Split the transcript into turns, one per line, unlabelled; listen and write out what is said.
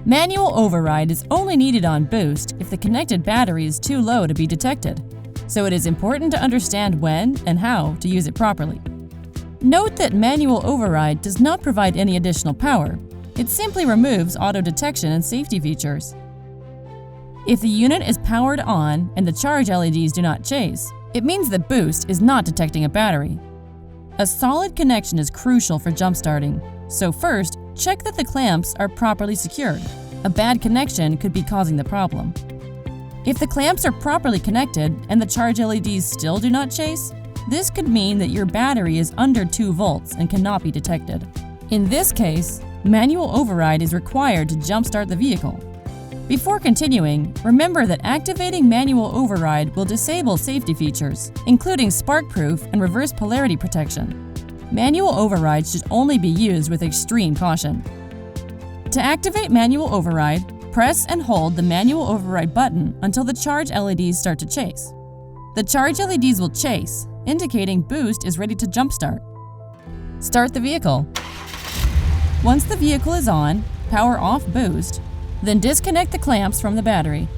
Manual override is only needed on Boost if the connected battery is too low to be detected, so it is important to understand when and how to use it properly. Note that manual override does not provide any additional power. It simply removes auto detection and safety features. If the unit is powered on and the charge LEDs do not chase, it means that Boost is not detecting a battery. A solid connection is crucial for jump-starting, so first, check that the clamps are properly secured. A bad connection could be causing the problem. If the clamps are properly connected and the charge LEDs still do not chase, this could mean that your battery is under 2 volts and cannot be detected. In this case, manual override is required to jump-start the vehicle. Before continuing, remember that activating manual override will disable safety features, including spark-proof and reverse polarity protection. Manual override should only be used with extreme caution. To activate manual override, press and hold the manual override button until the charge LEDs start to chase. The charge LEDs will chase, indicating Boost is ready to jumpstart. Start the vehicle. Once the vehicle is on, power off Boost, then disconnect the clamps from the battery.